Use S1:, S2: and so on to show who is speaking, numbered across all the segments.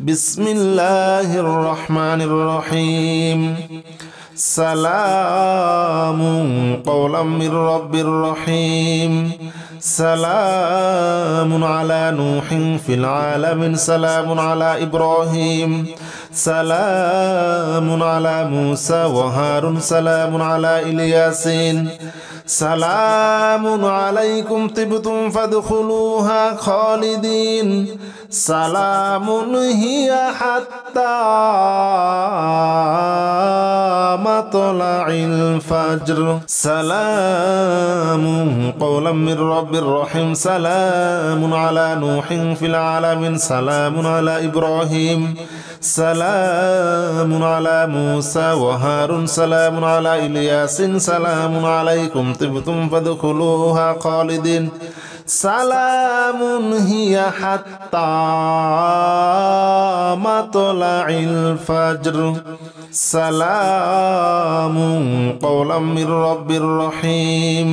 S1: বিসমিল্লাহির রহমানির রহিম। সালামুন কওলাম মির রাব্বির রহিম। সালামুন আলা নূহিন ফিল আলামিন। সালামুন আলা ইব্রাহিম। সালামুন আলা মূসা ওয়া হারুন। সালামুন আলা ইলিয়াসিন। সালামুন আলাইকুম তিবতুম ফাদখুলুহা খালিদিন। সালামুন হিয়া হাত্তা মাতলাইল ফাজর। সালামুন কওলাম মির রাব্বির রহিম। সালামুন আলা নূহিন ফিল আলামিন। সালামুন আলা ইব্রাহিম। সালামুন আলা মূসা ওয়া হারুন। সালামুন আলা ইলিয়াসিন। সালামুন আলাইকুম তিবতুম ফাদখুলুহা খালিদিন। সালামুন হিয়া হাত্তা মাতলাইল ফাজর। সালামুন কওলাম মির রাব্বির রহিম।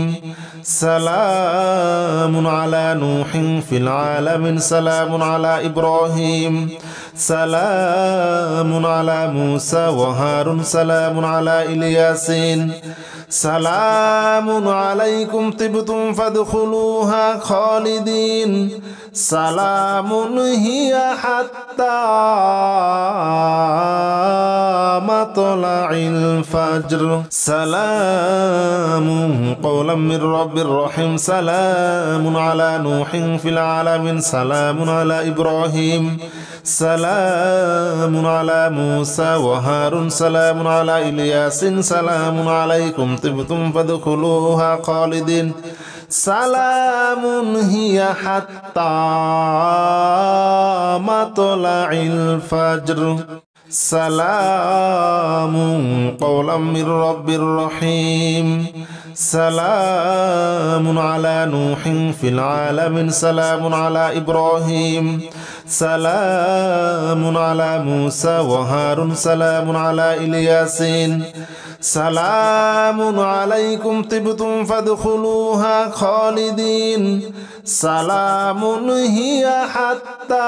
S1: সালামুন আলা নূহিন ফিল আলামিন। সালামুন আলা ইব্রাহিম। সালামুন আলা মূসা ওয়া হারুন। সালামুন আলা ইলিয়াসিন। সালামুন আলাইকুম তিবতুম ফাদখুলুহা খালিদিন। সালামুন হিয়া হাত্তা মাতলাইল ফাজর। সালামুন কওলাম মির রাব্বির রহিম। সালামুন আলা নূহিন ফিল আলামিন। সালামুন আলা ইব্রাহিম। সালামুন আলা মূসা ওয়া হারুন। সালামুন আলা ইলিয়াসিন। সালামুন আলাইকুম তিবতুম ফাদখুলুহা খালিদিন। সালামুন হিয়া হাত্তা মাতলাইল ফাজর। সালামুন কওলাম মির রাব্বির রহিম। সালামুন আলা নূহিন ফিল আলামিন। সালামুন আলা ইব্রাহিম। সালামুন আলা মূসা ওয়া হারুন। সালামুন আলা ইলিয়াসিন। সালামুন আলাইকুম তিবতুম ফাদখুলুহা খালিদিন। সালামুন হিয়া হাত্তা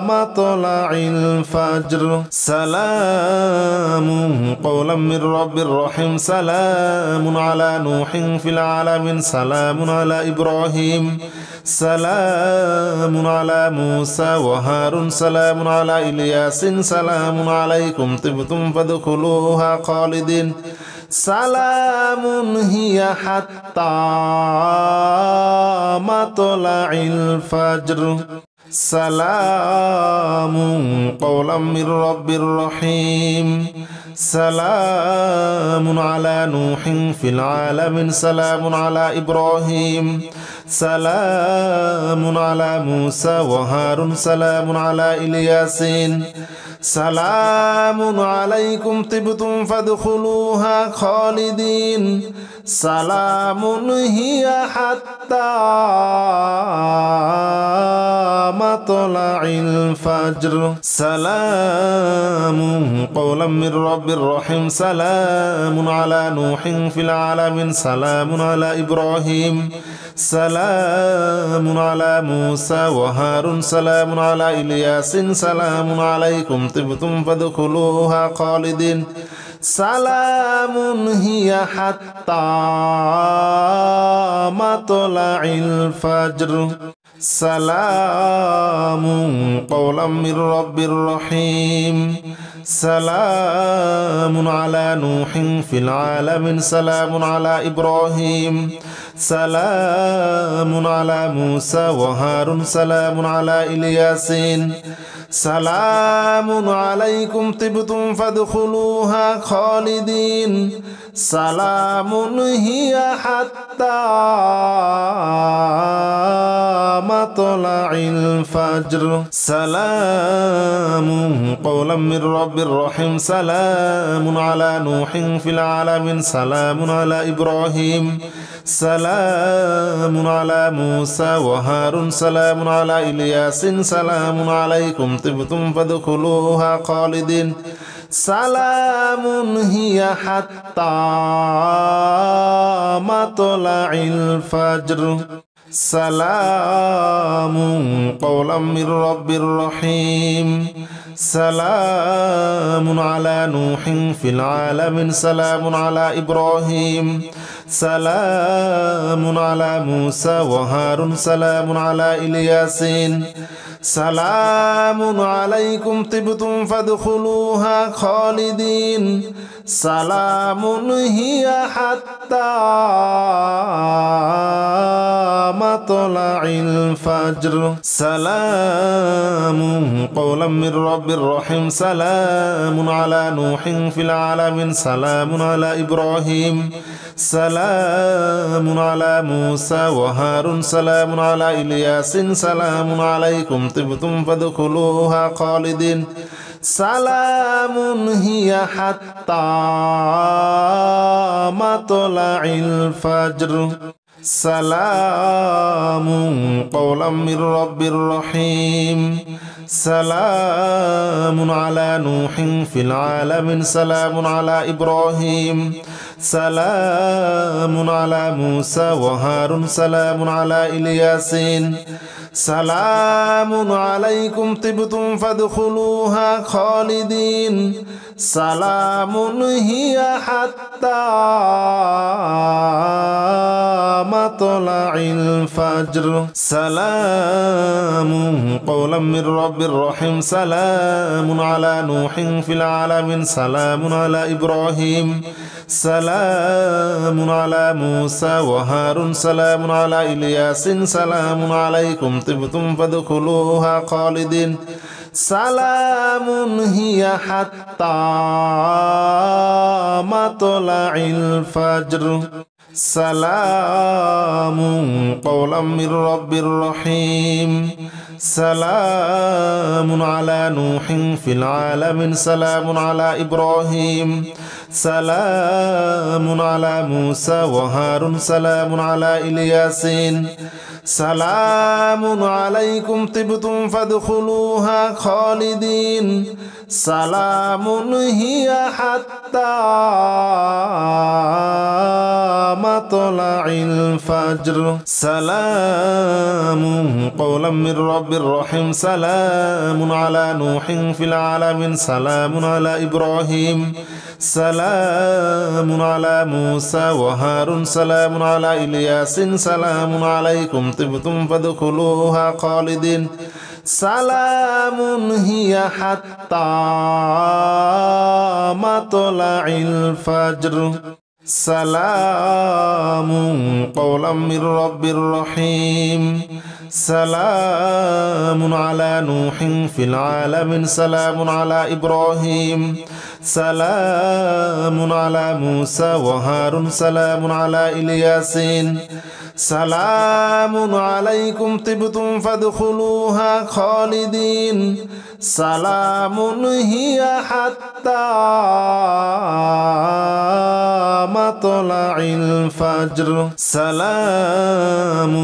S1: মাতলাইল ফাজর। সালামুন কওলাম মির রাব্বির রহিম। সালামুন আলা নূহিন ফিল আলামিন। সালামুন আলা ইব্রাহিম। সালামুন আলা মূসা ওয়া হারুন। সালামুন আলা ইলিয়াসিন। সালামুন আলাইকুম তিবতুম ফাদখুলুহা খালিদিন। সালামুন হিয়া হাত্তা মাতলাইল ফাজর। সালামুন কওলাম মির রাব্বির রহিম। সালামুন আলা নূহিন ফিল আলামিন। সালামুন আলা ইব্রাহিম। সালামুন আলা মূসা ওয়া হারুন। সালামুন আলা ইলিয়াসিন। সালামুন আলাইকুম তিবতুম ফাদখুলুহা খালিদিন। সালামুন হিয়া হাত্তা মাতলাইল ফাজর। সালামুন কওলাম মির রাব্বির রহিম। সালামুন আলা নূহিন ফিল আলামিন। সালামুন আলা ইব্রাহিম। সালামুন আলা মূসা ওয়া হারুন। সালামুন আলা ইলিয়াসিন। সালামুন আলাইকুম তিবতুম ফাদখুলুহা খালিদিন। সালামুন হিয়া হাত্তা মাতলাইল ফাজর। সালামুন কওলাম মির রাব্বির রহিম। সালামুন আলা নূহিন ফিল আলামিন। সালামুন আলা ইব্রাহিম। সালামুন আলা মূসা ওয়া হারুন। সালামুন আলা ইলিয়াসিন। সালামুন আলাইকুম তিবতুম ফাদখুলুহা খালিদিন। সালামুন হিয়া হাত্তা মাতলাইল ফাজর। সালামুন কওলাম মির রাব্বির রহিম। সালামুন আলা নূহিন ফিল আলামিন। সালামুন আলা ইব্রাহিম। সালামুন আলা মূসা ওয়া হারুন। সালামুন আলা ইলিয়াসিন। সালামুন আলাইকুম তিবতুম ফাদখুলুহা খালিদিন। সালামুন হিয়া হাত্তা মাতলাইল ফাজর। سلام قولا من رب رحيم سلام على نوح في العالمين سلام على إبراهيم سلام على موسى وهارون سلام على إلياسين سلام عليكم طبتم فادخلوها خالدين سلام هي حتى مطلع الفجر سلام قولا من رب رحيم سلام على نوح في العالمين سلام على إبراهيم سلام على موسى وهارون سلام على إلياس سلام عليكم طبتم فادخلوها خالدين سلام هي حتى مطلع الفجر سلام قولا من رب رحيم سلام على نوح في العالمين سلام على إبراهيم سلام على موسى وهارون سلام على إلياسين سلام عليكم طبتم فادخلوها خالدين سلام هي حتى مطلع الفجر سلام قولا من رب رحيم سلام على نوح في العالمين سلام على إبراهيم سلام على موسى وهارون سلام على إلياس سلام عليكم طبتم فادخلوها خالدين سلام هي حتى مطلع الفجر سلام قولا من رب رحيم سلام على نوح في العالمين سلام على إبراهيم سلام على موسى وهارون سلام على إلياسين سلام عليكم طبتم فادخلوها خالدين سلام هي حتى مطلع الفجر سلام قولا من رب رحيم سلام على نوح في العالمين سلام على إبراهيم سلام على موسى وهارون سلام على إلياس سلام عليكم طبتم فادخلوها خالدين سلام هي حتى مطلع الفجر سلام قولا من رب رحيم سلام على نوح في العالمين سلام على إبراهيم سلام على موسى وهارون سلام على إلياسين سلام عليكم طبتم فادخلوها خالدين سلام هي حتى مطلع الفجر سلام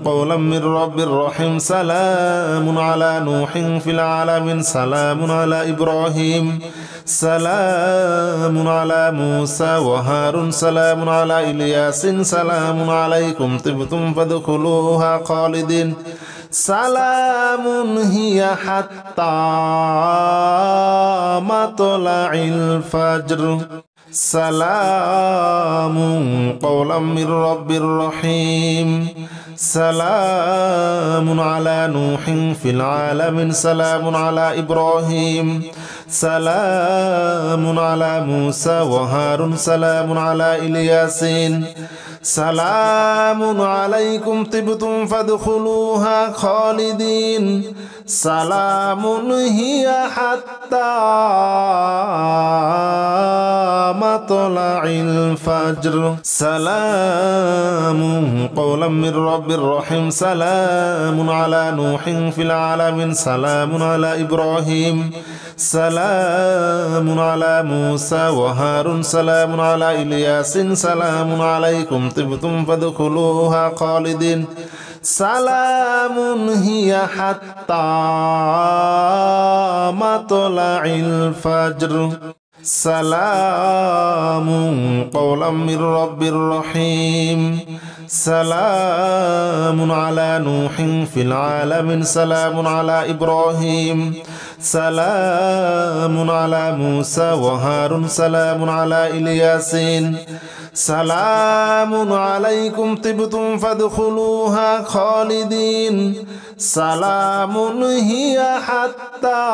S1: قولا من رب رحيم سلام على نوح في العالمين سلام على إبراهيم سلام على موسى وهارون سلام على إلياس سلام عليكم طبتم فادخلوها خالدين سلام هي حتى مطلع الفجر سلام قولا من رب رحيم سلام على نوح في العالمين سلام على إبراهيم سلام على موسى وهارون سلام على إلياسين سلام عليكم طبتم فادخلوها خالدين سلام هي حتى مطلع الفجر سلام قولا من رب رحيم سلام على نوح في العالمين سلام على إبراهيم سلام على موسى وهارون سلام على إلياس سلام عليكم طبتم فادخلوها خالدين سلام هي حتى مطلع الفجر سلام قولا من رب رحيم سلام على نوح في العالمين سلام على إبراهيم سلام على موسى وهارون سلام على إلياسين سلام عليكم طبتم فادخلوها خالدين سلام هي حتى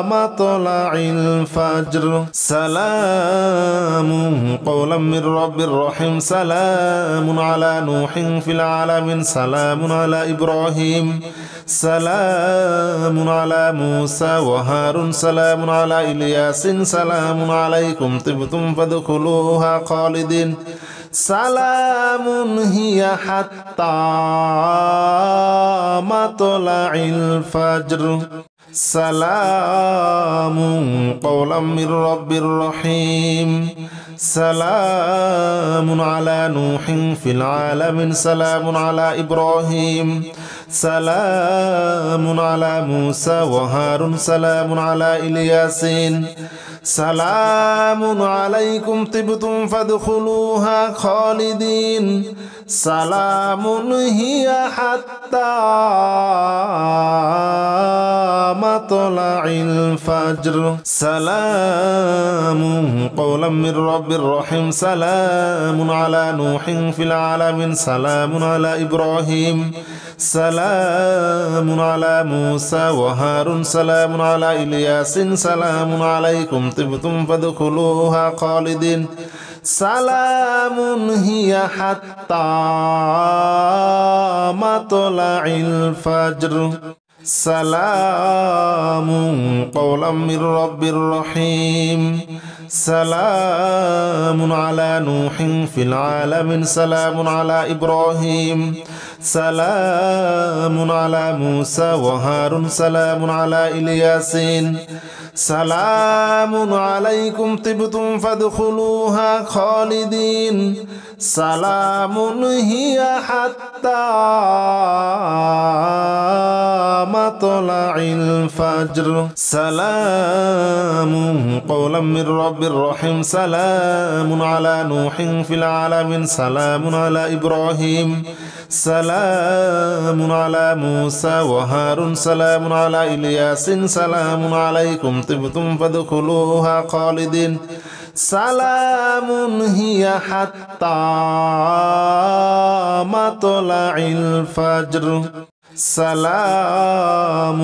S1: مطلع الفجر سلام قولا من رب رحيم سلام على نوح في العالمين سلام على إبراهيم سلام على موسى وهارون سلام على إلياس سلام عليكم طبتم فادخلوها خالدين سلام هي حتى مطلع الفجر سلام قولا من رب رحيم سلام على نوح في العالمين سلام على إبراهيم سلام على موسى وهارون سلام على إلياسين سلام عليكم طبتم فادخلوها خالدين سلام هي حتى مطلع الفجر سلام قولا من رب رحيم سلام على نوح في العالمين سلام على إبراهيم سلام على موسى وهارون سلام على إلياس سلام عليكم طبتم فادخلوها خالدين سلام هي حتى مطلع الفجر سلام قولا من رب رحيم سلام على نوح في العالمين سلام على إبراهيم سلام على موسى وهارون سلام على إلياسين سلام عليكم طبتم فادخلوها خالدين سلام هي حتى مطلع الفجر سلام قولا من رب رحيم سلام على نوح في العالمين سلام على إبراهيم سلام على موسى وهارون سلام على إلياس سلام عليكم طبتم فادخلوها خالدين سلام هي حتى مطلع الفجر سلام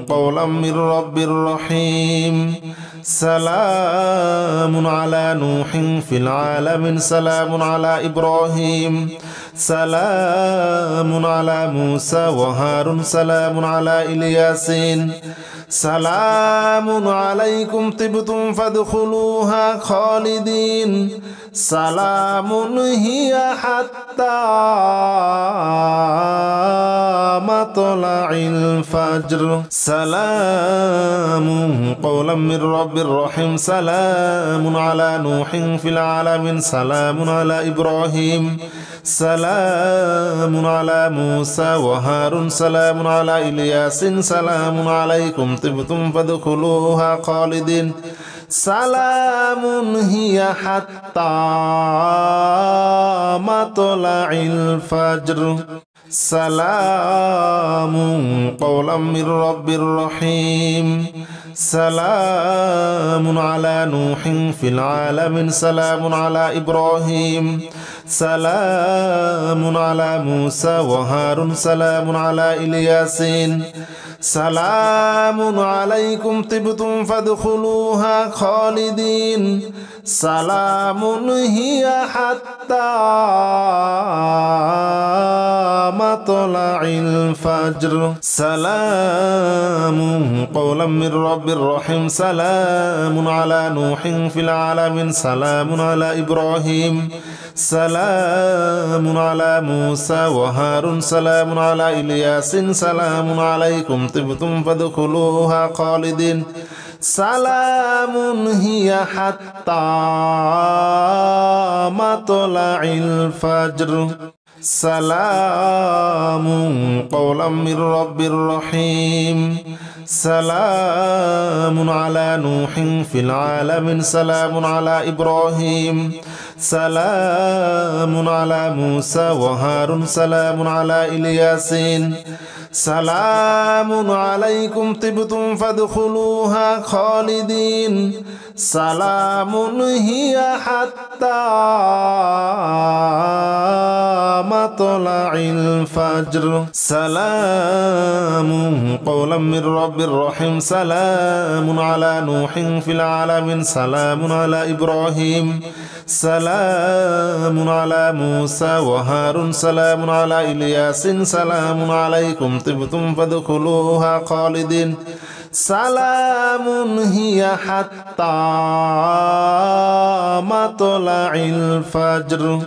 S1: قولا من رب رحيم سلام على نوح في العالمين سلام على إبراهيم سلام على موسى وهارون سلام على إلياسين سلام عليكم طبتم فادخلوها خالدين سلام هي حتى مطلع الفجر سلام قولا من رب رحيم سلام على نوح في العالمين سلام على إبراهيم سلام على موسى وهارون سلام على إلياس سلام عليكم طبتم فادخلوها خالدين سلام هي حتى مطلع الفجر سلام قولا من رب رحيم سلام على نوح في العالمين سلام على إبراهيم سلام على موسى وهارون سلام على إلياسين سلام عليكم طبتم فادخلوها خالدين سلام هي حتى مطلع الفجر سلام قولا من رب رحيم سلام على نوح في العالمين سلام على إبراهيم سلام على موسى وهارون سلام على إلياس سلام عليكم طبتم فادخلوها خالدين سلام هي حتى مطلع الفجر سلام قولا من رب رحيم سلام على نوح في العالمين سلام على إبراهيم سلام على موسى وهارون سلام على إلياسين سلام عليكم طبتم فادخلوها خالدين سلام هي حتى مطلع الفجر سلام قولا من رب رحيم سلام على نوح في العالمين سلام على إبراهيم سلام على موسى وهارون سلام على إلياس سلام عليكم طبتم فادخلوها خالدين سلام هي حتى مطلع الفجر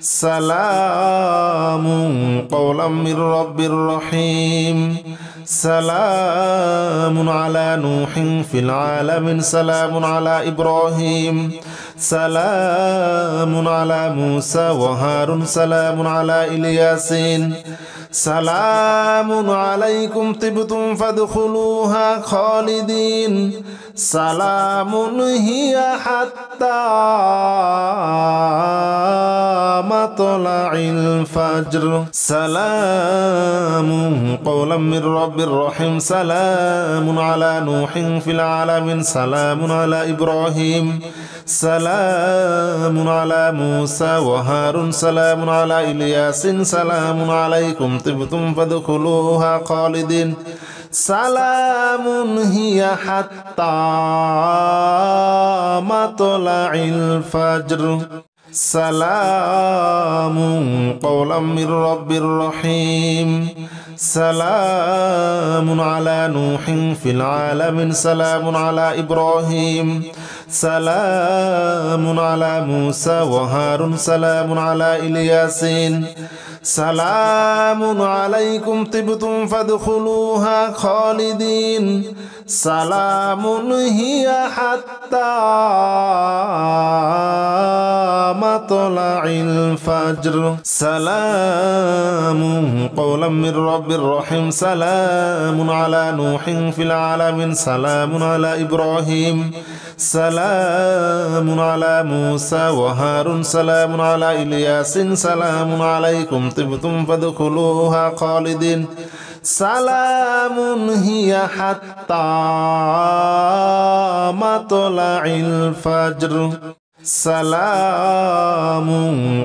S1: سلام قولا من رب رحيم سلام على نوح في العالمين سلام على إبراهيم سلام على موسى وهارون سلام على إلياسين سلام عليكم طبتم فادخلوها خالدين سلام هي حتى مطلع الفجر سلام قولا من رب رحيم سلام على نوح في العالمين سلام على إبراهيم سلام على موسى وهارون سلام على إلياس سلام عليكم طبتم فادخلوها خالدين سلام هي حتى مطلع الفجر سلام قولا من رب رحيم سلام على نوح في العالمين سلام على إبراهيم سلام على موسى وهارون سلام على إلياسين سلام عليكم طبتم فادخلوها خالدين سلام هي حتى مطلع الفجر سلام قولا من رب رحيم سلام على نوح في العالمين سلام على إبراهيم سلام على موسى وهارون سلام على إلياس سلام عليكم طبتم فادخلوها خالدين سلام هي حتى مطلع الفجر سلام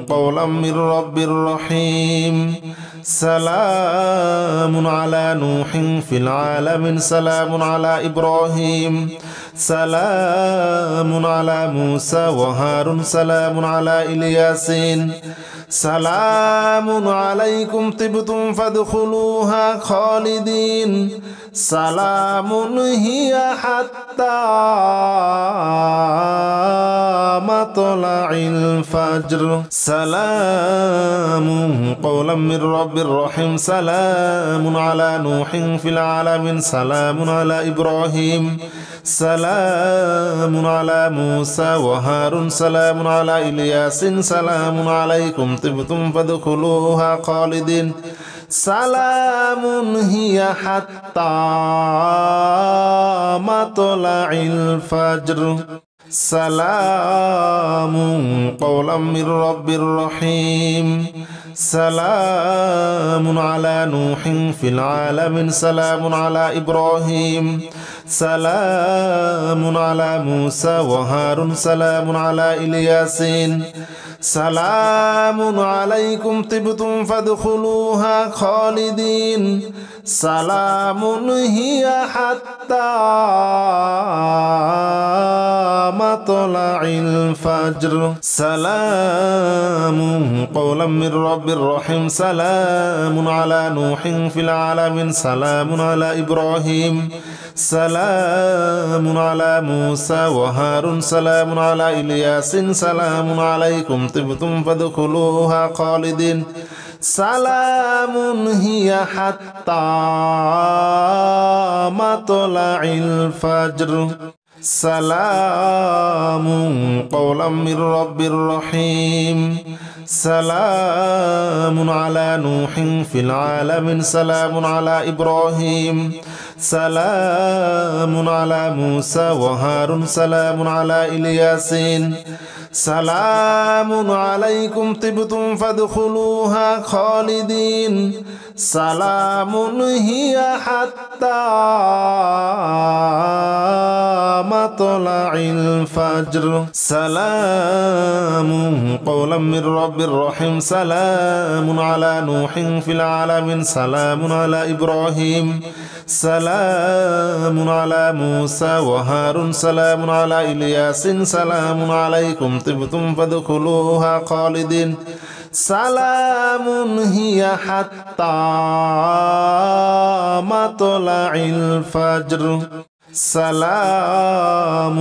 S1: قولا من رب رحيم سلام على نوح في العالمين سلام على إبراهيم سلام على موسى وهارون سلام على إلياسين سلام عليكم طبتم فادخلوها خالدين سلام هي حتى مطلع الفجر سلام قولا من رب رحيم سلام على نوح في العالمين سلام على إبراهيم سلام على موسى وهارون سلام على إلياس سلام عليكم طبتم فادخلوها خالدين سلام هي حتى مطلع الفجر سلام قولا من رب رحيم سلام على نوح في العالمين سلام على إبراهيم سلام على موسى وهارون سلام على إلياسين سلام عليكم طبتم فادخلوها خالدين سلام هي حتى مطلع الفجر سلام قولا من رب رحيم سلام على نوح في العالمين سلام على إبراهيم سلام على موسى وهارون سلام على إلياس سلام عليكم طبتم فادخلوها خالدين سلام هي حتى مطلع الفجر سلام قولا من رب رحيم سلام على نوح في العالمين سلام على إبراهيم سلام على موسى وهارون سلام على إلياسين سلام عليكم طبتم فادخلوها خالدين سلام هي حتى مطلع الفجر سلام قولا من رب رحيم سلام على نوح في العالمين سلام على إبراهيم سلام على موسى وهارون سلام على إلياس سلام عليكم طبتم فادخلوها خالدين سلام هي حتى مطلع الفجر سلام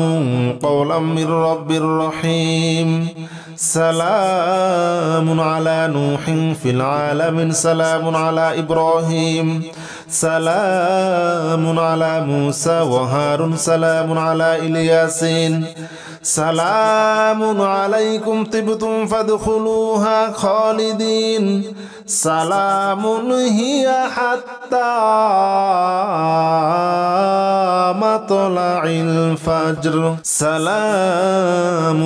S1: قولا من رب رحيم سلام على نوح في العالمين سلام على إبراهيم سلام على موسى وهارون سلام على إلياسين سلام عليكم طبتم فادخلوها خالدين سلام هي حتى مطلع الفجر سلام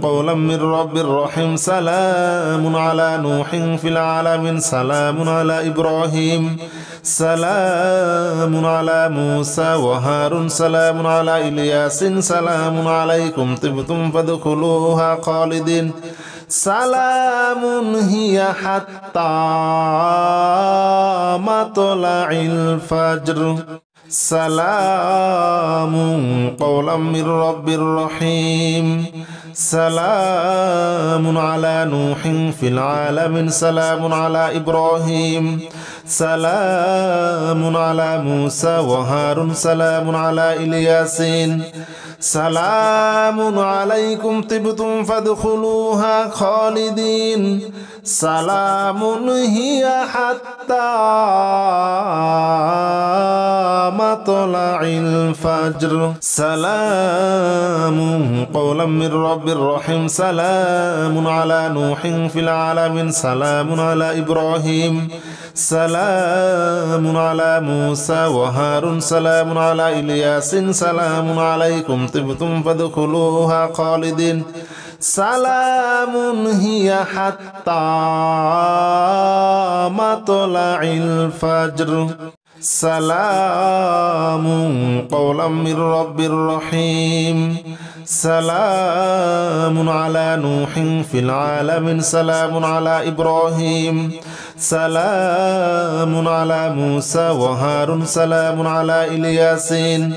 S1: قولا من رب رحيم سلام على نوح في العالمين سلام على إبراهيم سلام على موسى وهارون سلام على إلياس سلام عليكم طبتم فادخلوها خالدين سلام هي حتى مطلع الفجر سلام قولا من رب رحيم سلام على نوح في العالمين سلام على إبراهيم سلام على موسى وهارون سلام على إلياسين سلام عليكم طبتم فادخلوها خالدين سلام هي حتى مطلع الفجر سلام قولا من رب رحيم سلام على نوح في العالمين سلام على إبراهيم سلام على موسى وهارون سلام على إلياس سلام عليكم طبتم فادخلوها خالدين سلام هي حتى مطلع الفجر سلام قولا من رب رحيم سلام على نوح في العالمين سلام على إبراهيم سلام على موسى وهارون سلام على إلياسين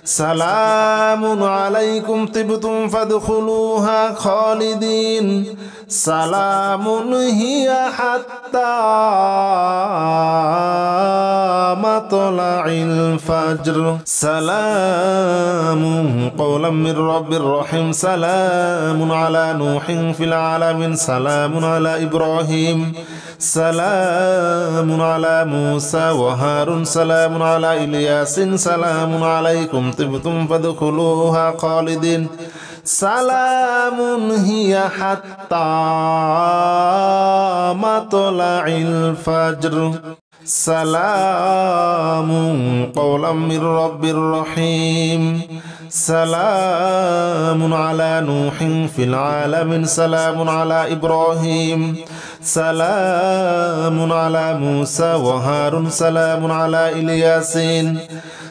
S1: سلام عليكم طبتم فادخلوها خالدين سلام هي حتى مطلع الفجر سلام قولا من رب رحيم سلام على نوح في العالمين سلام على إبراهيم سلام على موسى وهارون سلام على إلياس سلام عليكم طبتم فادخلوها خالدين سلام هي حتى مطلع الفجر سلام قولا من رب رحيم سلام على نوح في العالمين سلام على إبراهيم سلام على موسى وهارون سلام على إلياسين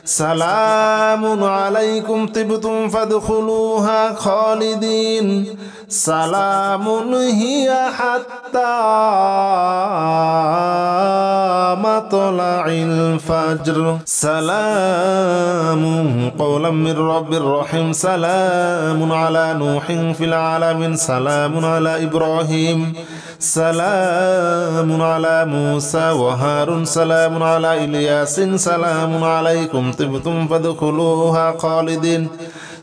S1: سلام عليكم طبتم فادخلوها خالدين سلام هي حتى مطلع الفجر سلام قولا من رب رحيم سلام على نوح في العالمين سلام على إبراهيم سلام على موسى وهارون سلام على إلياس سلام عليكم طبتم فادخلوها خالدين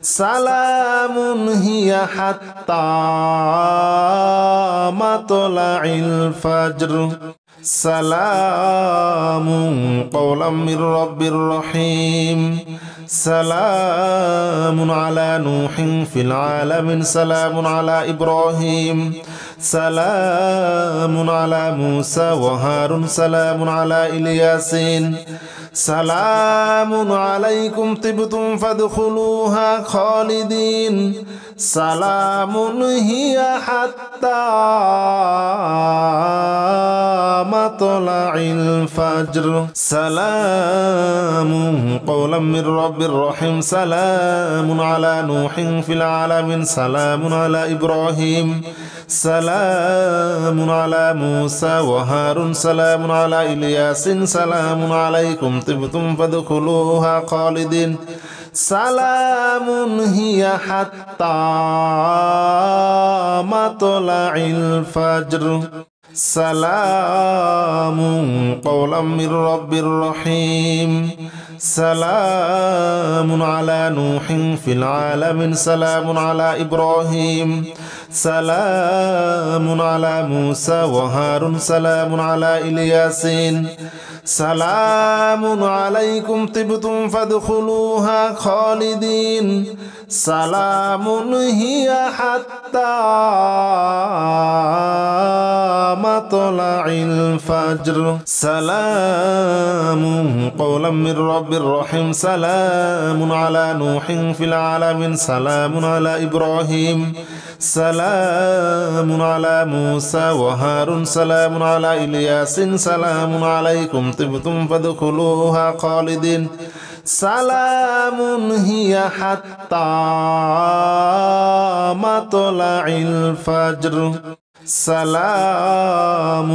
S1: سلام هي حتى مطلع الفجر سلام قولا من رب رحيم سلام على نوح في العالمين سلام على إبراهيم سلام على موسى وهارون سلام على الياسين سلام عليكم طبتم فادخلوها خالدين سلام هي حتى مطلع الفجر سلام قولا من رب رحيم سلام على نوح في العالمين سلام على إبراهيم سلام على موسى وهارون سلام على إلياس سلام عليكم طبتم فادخلوها خالدين سلام هي حتى مطلع الفجر سلام قولا من رب رحيم سلام على نوح في العالمين سلام على إبراهيم سلام على موسى وهارون سلام على إلياسين سلام عليكم طبتم فادخلوها خالدين سلام هي حتى مطلع الفجر سلام قولا من رب رحيم سلام على نوح في العالمين سلام على إبراهيم سلام على موسى وهارون سلام على إلياس سلام عليكم طبتم فادخلوها خالدين سلام هي حتى مطلع الفجر سلام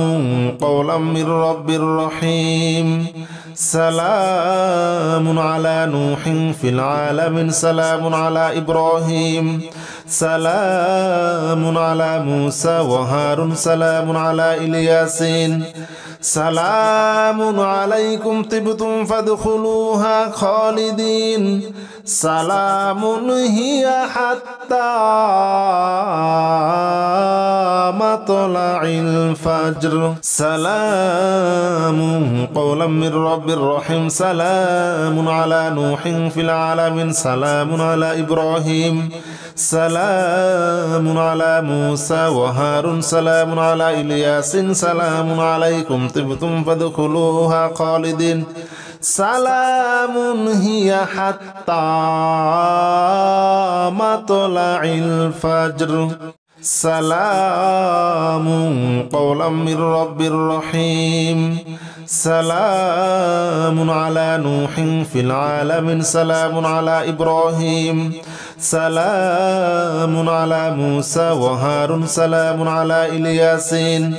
S1: قولا من رب رحيم سلام على نوح في العالمين سلام على إبراهيم سلام على موسى وهارون سلام على إلياسين سلام عليكم طبتم فادخلوها خالدين سلام هي حتى مطلع الفجر سلام قولا من رب رحيم سلام على نوح في العالمين سلام على إبراهيم سلام على موسى وهارون سلام على إلياس سلام عليكم طبتم فادخلوها خالدين سلام هي حتى مطلع الفجر سلام قولا من رب رحيم سلام على نوح في العالمين سلام على إبراهيم سلام على موسى وهارون سلام على إلياسين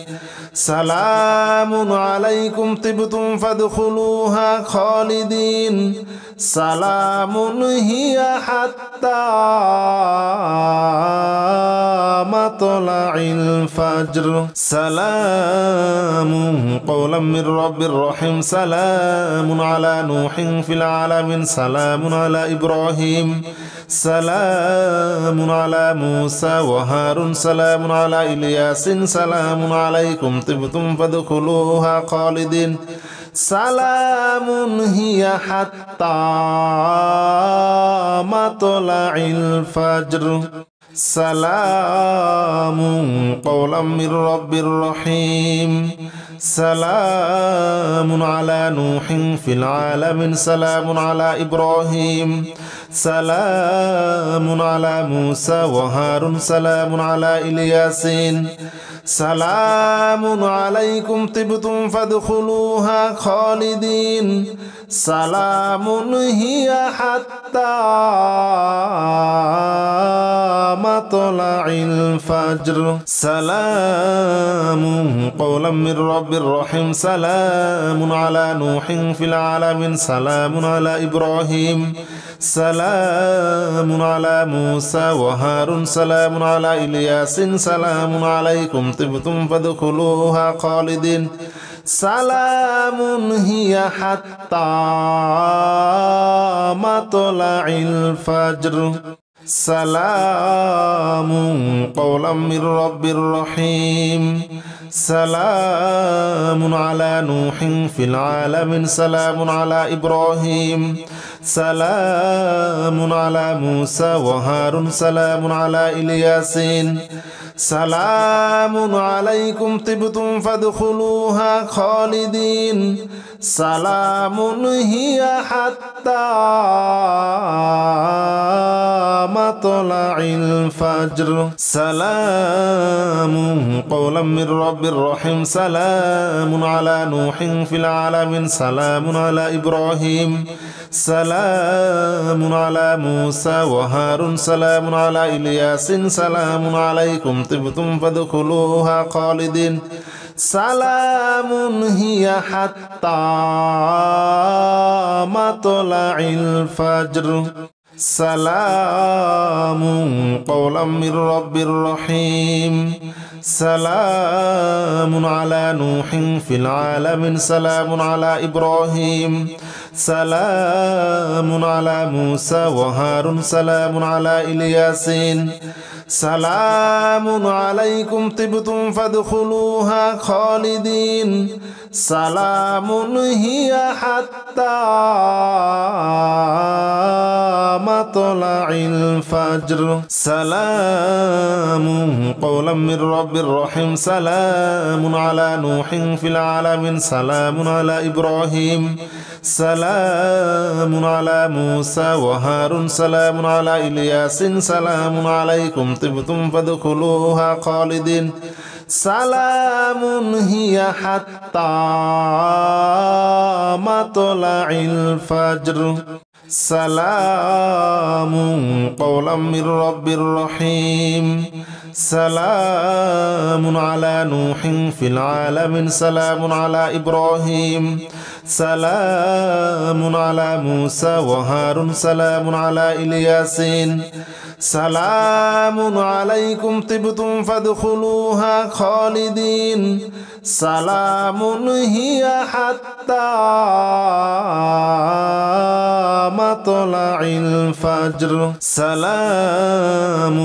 S1: سلام عليكم طبتم فادخلوها خالدين سلام هي حتى مطلع الفجر سلام قولا من رب رحيم سلام على نوح في العالمين سلام على إبراهيم سلام على موسى وهارون سلام على إلياس سلام عليكم طبتم فادخلوها خالدين سلام هي حتى مطلع الفجر سلام قولا من رب رحيم سلام على نوح في العالمين سلام على إبراهيم سلام على موسى وهارون سلام على إلياسين سلام عليكم طبتم فادخلوها خالدين سلام هي حتى مطلع الفجر سلام قولا من رب رحيم سلام على نوح في العالمين سلام على إبراهيم سلام على موسى وهارون سلام على إلياس سلام عليكم طبتم فادخلوها خالدين سلام هي حتى مطلع الفجر سلام قولا من رب رحيم سلام على نوح في العالمين سلام على إبراهيم سلام على موسى وهارون سلام على إلياسين سلام عليكم طبتم فادخلوها خالدين سلام هي حتى مطلع الفجر سلام قولا من رب رحيم سلام على نوح في العالمين سلام على إبراهيم سلام على موسى وهارون سلام على إلياس سلام عليكم طبتم فادخلوها خالدين سلام هي حتى مطلع الفجر سلام قولا من رب رحيم سلام على نوح في العالمين سلام على إبراهيم سلام على موسى وهارون سلام على إلياسين سلام عليكم طبتم فادخلوها خالدين سلام هي حتى مطلع الفجر سلام قولا من رب رحيم سلام على نوح في العالمين سلام على إبراهيم سلام على موسى وهارون سلام على إلياس سلام عليكم طبتم فادخلوها خالدين سلام هي حتى مطلع الفجر سلام قولا من رب رحيم سلام على نوح في العالمين سلام على إبراهيم سلام على موسى وهارون سلام على إلياسين سلام عليكم طبتم فادخلوها خالدين سلام هي حتى مطلع الفجر سلام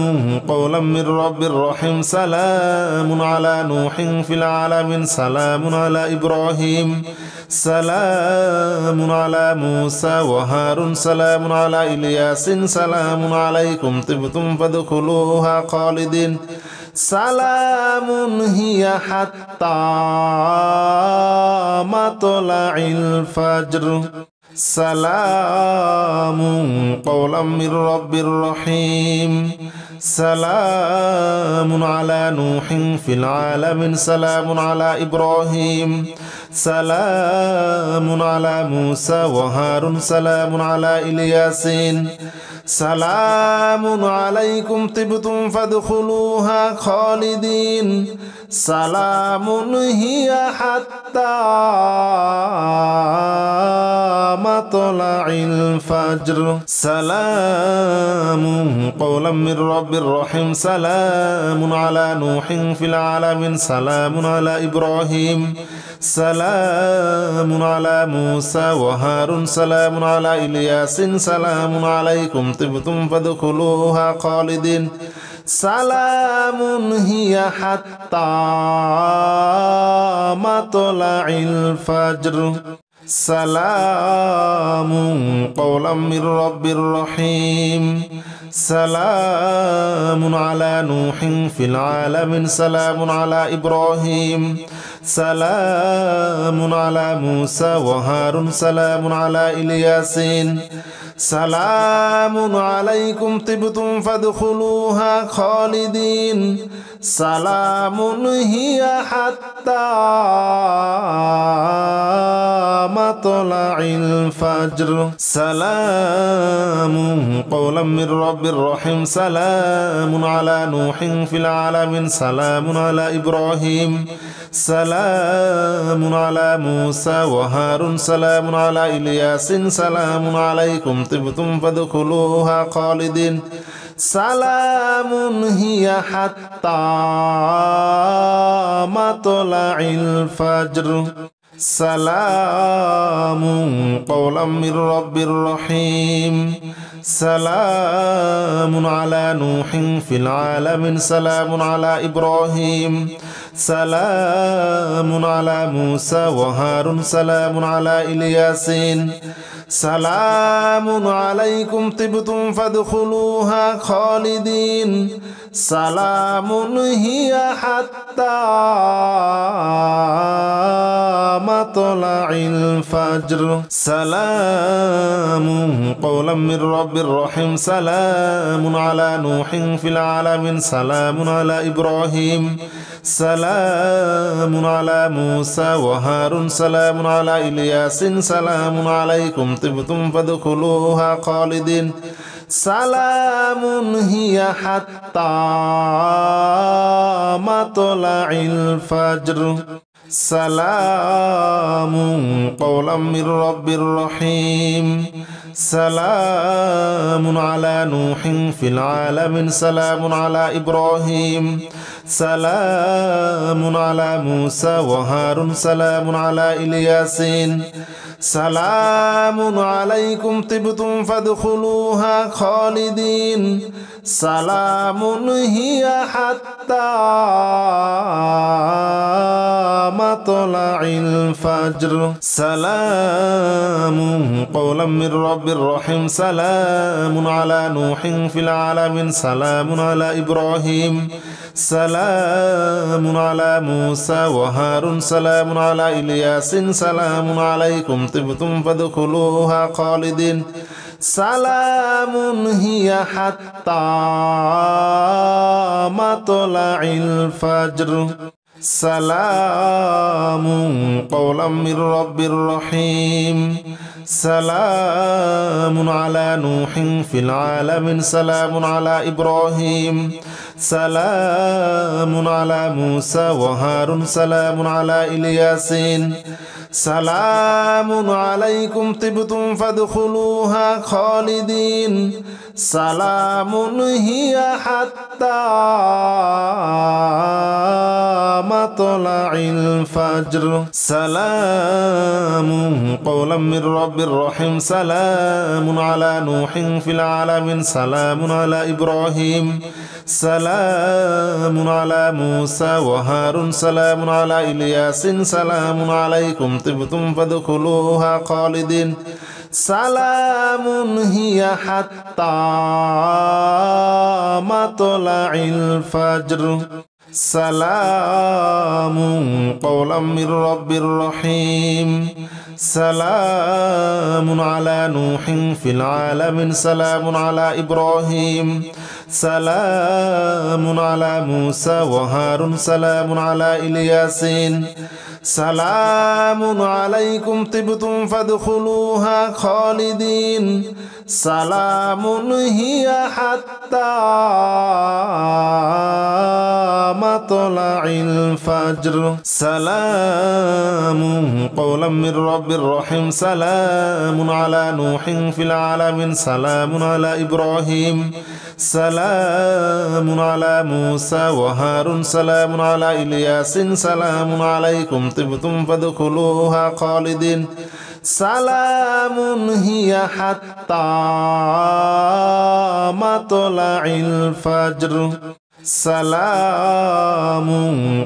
S1: قولا من رب رحيم سلام على نوح في العالمين سلام على إبراهيم سلام على موسى وهارون سلام على إلياس سلام عليكم طبتم فادخلوها خالدين سلام هي حتى مطلع الفجر سلام قولا من رب رحيم سلام على نوح في العالمين سلام على إبراهيم سلام على موسى وهارون سلام على إلياسين سلام عليكم طبتم فادخلوها خالدين سلام هي حتى مطلع الفجر سلام قولا من رب رحيم سلام على نوح في العالمين سلام على إبراهيم سلام على موسى وهارون سلام على إلياس سلام عليكم طبتم فادخلوها خالدين سلام هي حتى مطلع الفجر سلام قولا من رب رحيم سلام على نوح في العالمين سلام على إبراهيم سلام على موسى وهارون سلام على إلياسين سلام عليكم طبتم فادخلوها خالدين سلام هي حتى مطلع الفجر سلام قولا من رب رحيم سلام على نوح في العالمين سلام على إبراهيم سلام على موسى وهارون سلام على إلياس سلام عليكم طبتم فادخلوها خالدين سلام هي حتى مطلع الفجر سلام قولا من رب رحيم سلام على نوح في العالمين سلام على إبراهيم سلام على موسى وهارون سلام على إلياسين سلام عليكم طبتم فادخلوها خالدين سلام هي حتى مطلع الفجر سلام قولا من رب رحيم سلام على نوح في العالمين سلام على إبراهيم سلام على موسى وهارون سلام على إلياس سلام عليكم طبتم فادخلوها خالدين سلام هي حتى مطلع الفجر سلام قولا من رب رحيم سلام على نوح في العالمين سلام على إبراهيم سلام على موسى وهارون سلام على إلياسين سلام عليكم طبتم فادخلوها خالدين سلام هي حتى مطلع الفجر سلام قولا من رب رحيم سلام على نوح في العالمين سلام على إبراهيم سلام على موسى وهارون سلام على إلياس سلام عليكم طبتم فادخلوها خالدين سلام هي حتى مطلع الفجر سلام قولا من رب رحيم سلام على نوح في العالمين سلام على إبراهيم سلام على موسى وهارون سلام على إلياسين سلام عليكم طبتم فادخلوها خالدين سلام هي حتى مطلع الفجر سلام قولا من رب رحيم سلام على نوح في العالمين سلام على إبراهيم سلام على موسى وهارون سلام على إلياس سلام عليكم طبتم فادخلوها خالدين سلام هي حتى مطلع الفجر سلام قولا من رب رحيم سلام على نوح في العالمين سلام على إبراهيم سلام على موسى وهارون سلام على إلياسين سلام عليكم طبتم فادخلوها خالدين سلام هي حتى مطلع الفجر سلام قولا من رب رحيم سلام على نوح في العالمين سلام على إبراهيم سلام على موسى وهارون سلام على إلياس سلام عليكم طبتم فادخلوها خالدين سلام هي حتى مطلع الفجر سلام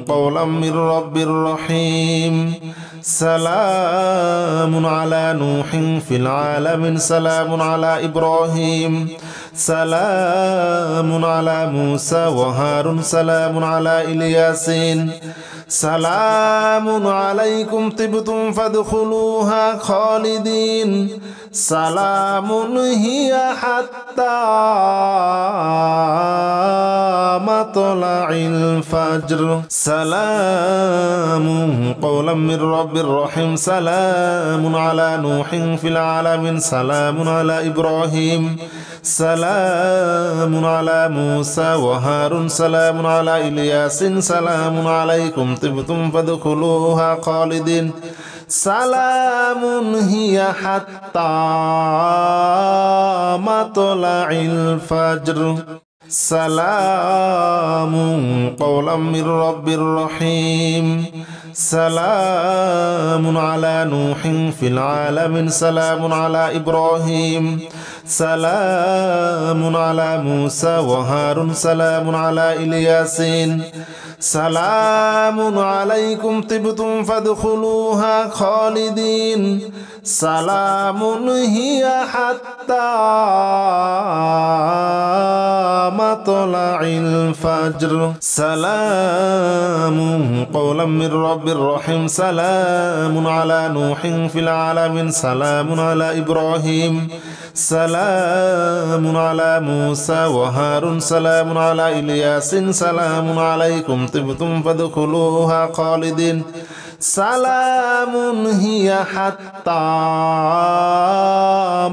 S1: قولا من رب رحيم سلام على نوح في العالمين سلام على إبراهيم سلام على موسى وهارون سلام على إلياسين سلام عليكم طبتم فادخلوها خالدين سلام هي حتى مطلع الفجر سلام قولا من رب رحيم سلام على نوح في العالمين سلام على إبراهيم سلام على موسى وهارون سلام على إلياس سلام عليكم طبتم فادخلوها خالدين سلام هي حتى مطلع الفجر سلام قولا من رب رحيم سلام على نوح في العالمين سلام على إبراهيم سلام على موسى وهارون سلام على إلياسين سلام عليكم طبتم فادخلوها خالدين সালামুন হিয়া হাত্তা মাতলাইল ফাজর সালামুন কওলাম মির রাব্বির রহিম সালামুন আলা নূহিন ফিল আলামিন সালামুন আলা ইব্রাহিম সালামুন আলা মূসা ওয়া হারুন সালামুন আলা ইলিয়াসিন সালামুন আলাইকুম তিবতুম ফাদখুলুহা খালিদিন সালামুন হিয়া হাত্তা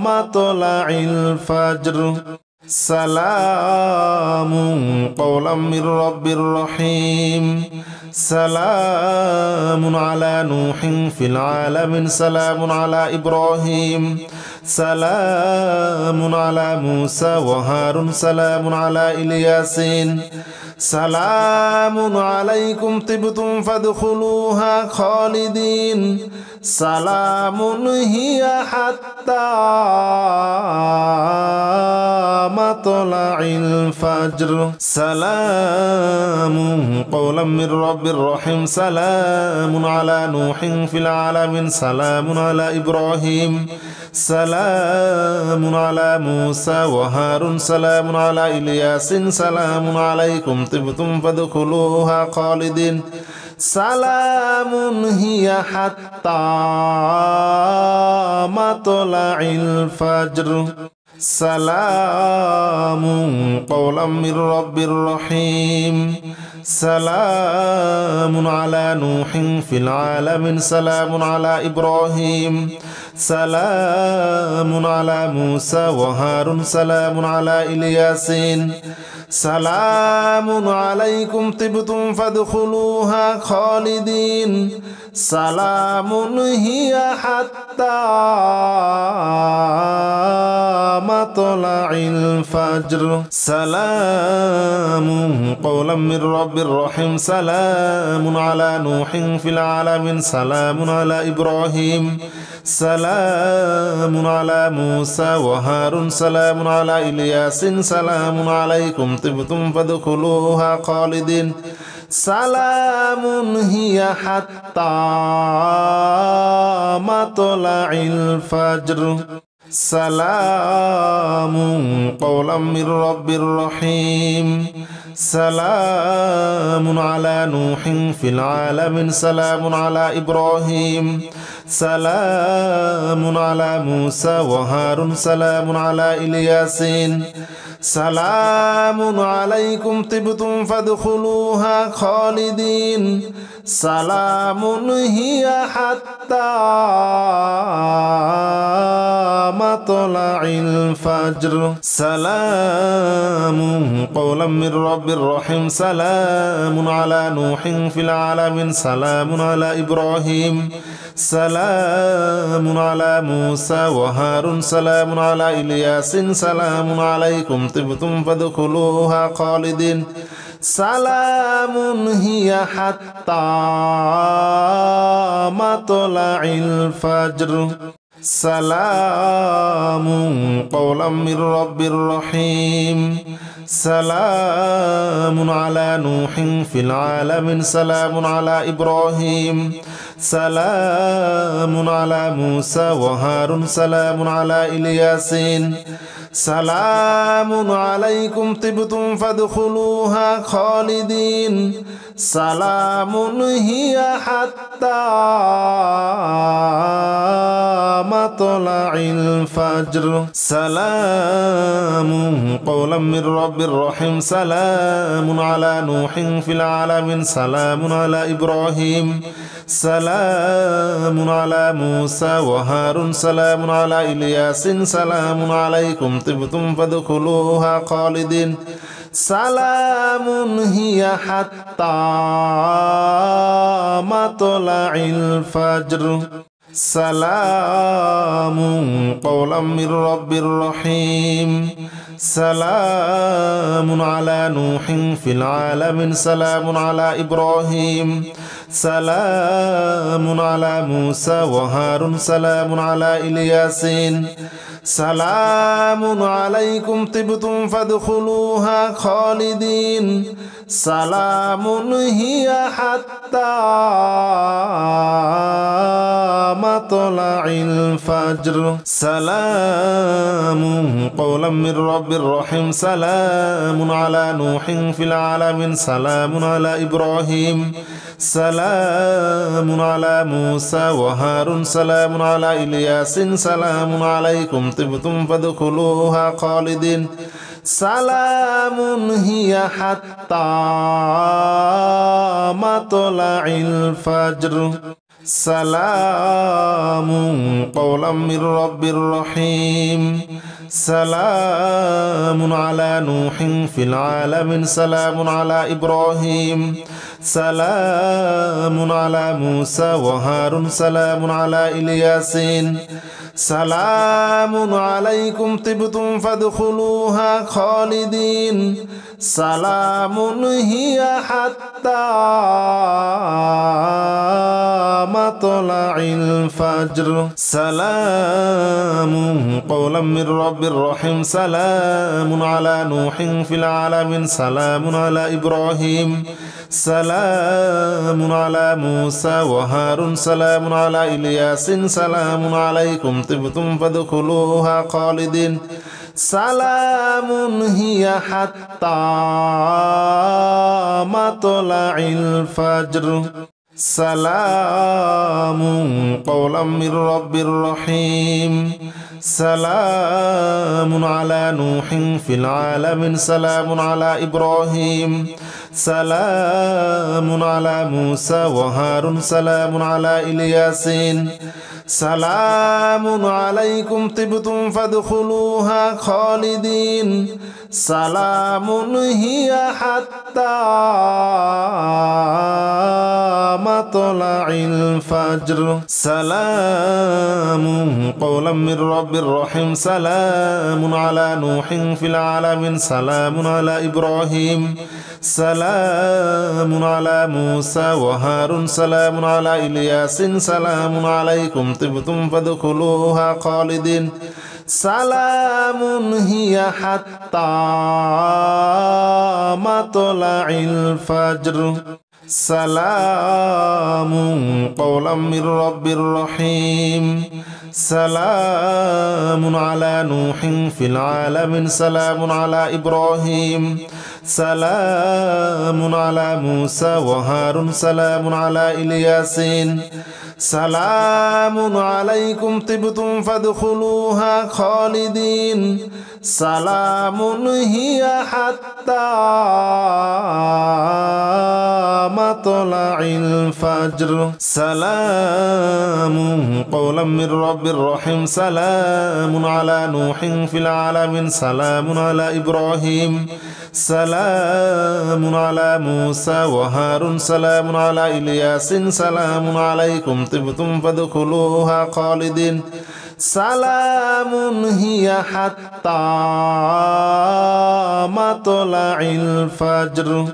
S1: মাতলাইল ফাজর সালামুন কওলাম মির রাব্বির রহিম সালামুন আলা নূহিন ফিল আলামিন সালামুন আলা ইব্রাহিম সালামুন আলা মূসা ওয়া হারুন সালামুন আলা ইলিয়াসিন সালামুন আলাইকুম তিবতুম ফাদখুলুহা খালিদিন সালামুন হিয়া হাত্তা মাতলাইল ফাজর সালামুন কওলাম মির রাব্বির রহিম সালামুন আলা নূহিন ফিল আলামিন সালামুন আলা ইব্রাহিম সালামুন আলা মূসা ওয়া হারুন সালামুন আলা ইলিয়াসিন সালামুন আলাইকুম তিবতুম ফাদখুলুহা খালিদিন সালামুন হিয়া হাত্তা মাতলাইল ফাজর সালামুন কওলাম মির রাব্বির রহিম সালামুন আলা নূহিন ফিল আলামিন সালামুন আলা ইব্রাহিম সালামুন আলা মূসা ওয়া হারুন সালামুন আলা ইলিয়াসিন সালামুন আলাইকুম তিবতুম ফাদখুলুহা খালিদিন সালামুন হিয়া হাত্তা মাতলাইল ফাজর সালামুন কওলাম মির রাব্বির রহিম সালামুন আলা নূহিন ফিল আলামিন সালামুন আলা ইব্রাহিম সালামুন আলা মূসা ওয়া হারুন সালামুন আলা ইলিয়াসিন সালামুন আলাইকুম তিবতুম ফাদখুলুহা খালিদিন সালামুন হিয়া হাত্তা মাতলাইল ফাজর সালামুন কওলাম মির রাব্বির রহিম সালামুন আলা নূহিন ফিল আলামিন সালামুন আলা ইব্রাহিম সালামুন আলা মূসা ওয়া হারুন সালামুন আলা ইলিয়াসিন সালামুন আলাইকুম তিবতুম ফাদখুলুহা খালিদিন সালামুন হিয়া হাত্তা মাতলাইল ফাজর সালামুন কওলাম মির রাব্বির রহিম সালামুন আলা নূহিন ফিল আলামিন সালামুন আলা ইব্রাহিম সালামুন আলা মূসা ওয়া হারুন সালামুন আলা ইলিয়াসিন সালামুন আলাইকুম তিবতুম ফাদখুলুহা খালিদিন সালামুন হিয়া হাত্তা মাতলাইল ফাজর সালামুন কওলাম মির রাব্বির রহিম সালামুন আলা নূহিন ফিল আলামিন সালামুন আলা ইব্রাহিম সালামুন আলা মূসা ওয়া হারুন সালামুন আলা ইলিয়াসিন সালামুন আলাইকুম তিবতুম ফাদখুলুহা খালিদিন সালামুন হিয়া হাত্তা মাতলাইল ফাজর সালামুন কওলাম মির রাব্বির রহিম সালামুন আলা নূহিন ফিল আলামিন সালামুন আলা ইব্রাহিম সালামুন আলা মূসা ওয়া হারুন সালামুন আলা ইলিয়াসিন সালামুন আলাইকুম তিবতুম ফাদখুলুহা খালিদিন সালামুন হিয়া হাত্তা মাতলাইল ফাজর সালামুন কওলাম মির রাব্বির রহিম সালামুন আলা নূহিন ফিল আলামিন সালামুন আলা ইব্রাহিম سلام على موسى وهارون سلام على الياسين سلام عليكم طبتم فادخلوها خالدين سلام هي حتى مطلع الفجر سلام قولا من رب رحيم سلام على نوح في العالمين سلام على إبراهيم سلام على موسى وهارون سلام على إلياس سلام عليكم طبتم فادخلوها خالدين سلام هي حتى مطلع الفجر سلام قولا من رب رحيم سلام على نوح في العالمين سلام على إبراهيم سلام على موسى وهارون سلام على إلياسين سلام عليكم طبتم فادخلوها خالدين سلام هي حتى مطلع الفجر سلام قولا من رب رحيم سلام على نوح في العالمين سلام على إبراهيم سلام على موسى وهارون سلام على إلياس سلام عليكم طبتم فادخلوها خالدين سلام هي حتى مطلع الفجر سلام قولا من رب رحيم سلام على نوح في العالمين سلام على إبراهيم سلام على موسى وهارون سلام على إلياسين سلام عليكم طبتم فادخلوها خالدين سلام هي حتى مطلع الفجر سلام قولا من رب رحيم سلام على نوح في العالمين سلام على إبراهيم سلام على موسى وهارون سلام على إلياس سلام عليكم طبتم فادخلوها خالدين سلام هي حتى مطلع الفجر سلام قولا من رب رحيم سلام على نوح في العالمين سلام على إبراهيم سلام على موسى وهارون سلام على إلياسين سلام عليكم طبتم فادخلوها خالدين سلام هي حتى مطلع الفجر سلام قولا من رب رحيم سلام على نوح في العالمين سلام على إبراهيم سلام على موسى وهارون سلام على إلياس سلام عليكم طبتم فادخلوها خالدين سلام هي حتى مطلع الفجر